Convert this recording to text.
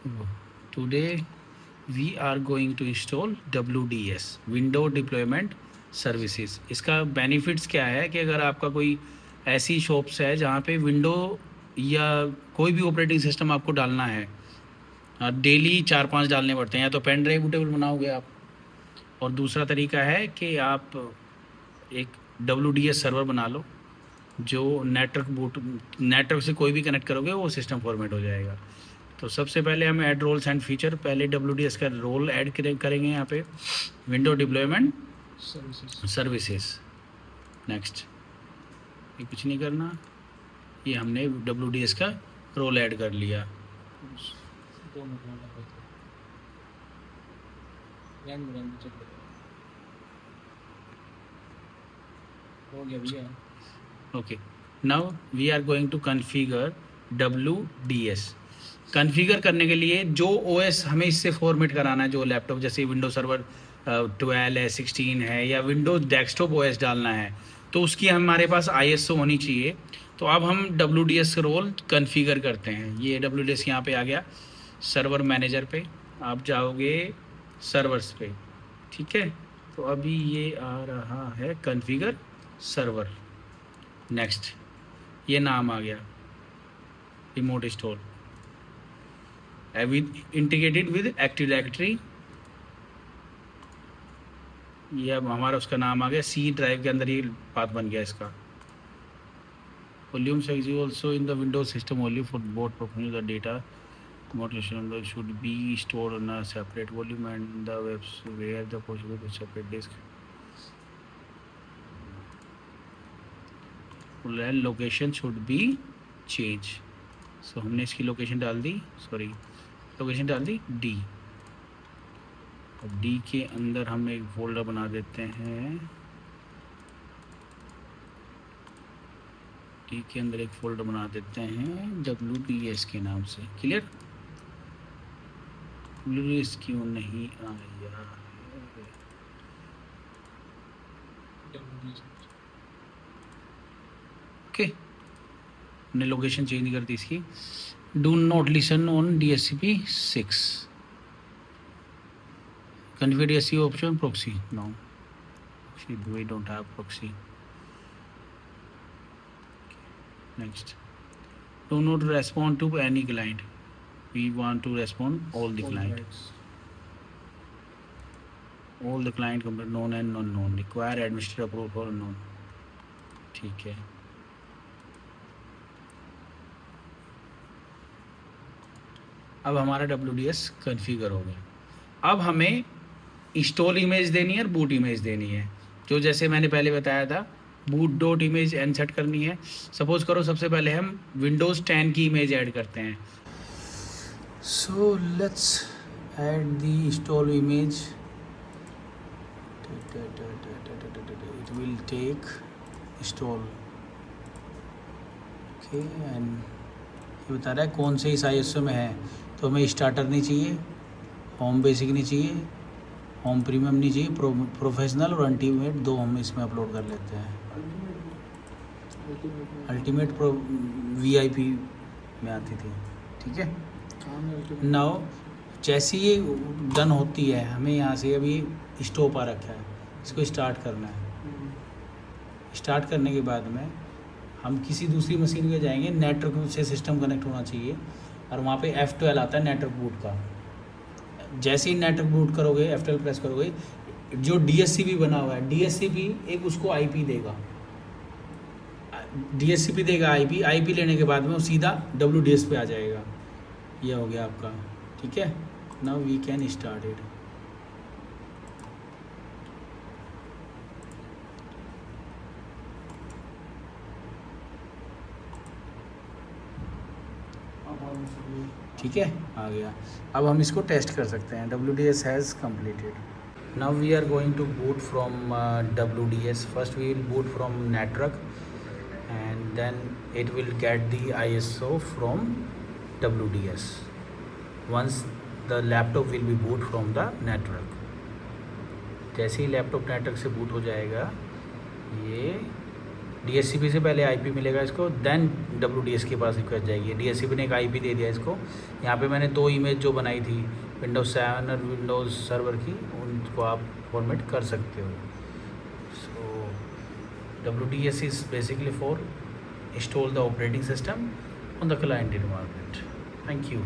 Today we are going to install WDS, window deployment services. इसका benefits क्या है कि अगर आपका कोई ऐसी शॉप्स है जहाँ पे विंडो या कोई भी ऑपरेटिंग सिस्टम आपको डालना है, डेली 4-5 डालने पड़ते हैं। या तो पेन ड्राइव बूटेबल बनाओगे आप, और दूसरा तरीका है कि आप एक WDS सर्वर बना लो जो नेटवर्क से कोई भी कनेक्ट करोगे वो सिस्टम फॉर्मेट हो जाएगा। तो सबसे पहले हम ऐड रोल्स एंड फीचर, पहले WDS का रोल ऐड करेंगे यहाँ पे, विंडो डिप्लॉयमेंट सर्विसेज। नेक्स्ट, ये कुछ नहीं करना, ये हमने WDS का रोल ऐड कर लिया। Okay, now we are going to configure WDS। Configure करने के लिए जो OS हमें इससे फॉर्मेट कराना है, जो लैपटॉप जैसे विंडो सर्वर 12 है, 16 है, या विंडोज़ डेस्कटॉप OS डालना है, तो उसकी हमारे पास ISO होनी चाहिए। तो अब हम WDS रोल कॉन्फ़िगर करते हैं। ये WDS यहाँ पे आ गया, सर्वर मैनेजर पे आप जाओगे, सर्वर्स पे, ठीक है। तो अभी ये आ रहा है कॉन्फ़िगर सर्वर। नेक्स्ट, ये नाम आ गया remote install with integrated with active directory. ये अब हमारा उसका नाम आ गया, C ड्राइव के अंदर ये पाथ बन गया इसका। Volume size also in the Windows system volume for both profile the data motivation should be stored on a separate volume and the webs where the possible to separate disk location should be change. So हमने इसकी location डाल दी, location डाल दी D। अब D के अंदर हम एक folder बना देते हैं, D के अंदर एक फोल्डर बना देते हैं WDS के नाम से। क्लियर? WDS क्यों नहीं आया? ओके, हमने लोकेशन चेंज कर दी इसकी। Do not listen on DHCP 6। Configure DHCP option proxy. No, we don't have proxy. Next, do not respond to any client. We want to respond all the client. All the client known and non-known. Require administrator approval for unknown. ठीक है। अब हमारा WDS configure हो गया। अब हमें install image देनी है और बूट इमेज देनी है, जो जैसे मैंने पहले बताया था, बूट डॉट इमेज एन सेट करनी है। सपोज करो सबसे पहले हम विंडोज़ 10 की इमेज ऐड करते हैं। So let's add the install image. It will take install. Okay, and ये बता रहा है कौन से इस ISO में है। तो हमें स्टार्टर नहीं चाहिए, होम बेसिक नहीं चाहिए, होम प्रीमियम नहीं चाहिए, प्रोफेशनल और अल्टीमेट दो हम इसमें अपलोड कर लेते हैं। अल्टीमेट प्रो VIP में आती थी, ठीक है। नाउ जैसी ये डन होती है, हमें यहाँ से अभी स्टॉप आ रखा है, इसको स्टार्ट करना है। स्टार्ट करने के बाद में हम किसी दूसरी मशीन पे जाएंगे, नेटवर्क से सिस्टम कनेक्ट होना चाहिए, और वहाँ पे F12 आता है नेटवर्क बूट का। जैसे ही नेटवर्क बूट करोगे, F12 प्रेस करोगे, जो DHCP बना हुआ है, DHCP एक उसको IP देगा, DHCP देगा IP लेने के बाद में वो सीधा WDS पे आ जाएगा। ये हो गया आपका, ठीक है। Now we can start it. ठीक है, आ गया। अब हम इसको टेस्ट कर सकते हैं। WDS has completed। Now we are going to boot from WDS. First we will boot from network and then it will get the ISO from WDS. Once the laptop will be boot from the network. जैसे ही laptop network से boot हो जाएगा, ये DHCP से पहले IP मिलेगा इसको, then WDS के पास रिक्वेस्ट जाएगी। DHCP ने एक IP दे दिया इसको। यहाँ पे मैंने 2 इमेज जो बनाई थी विंडोज़ 7 और विंडोज़ सर्वर की, उनको आप फॉर्मेट कर सकते हो। सो WDS is basically for install the operating system on the client environment. Thank you.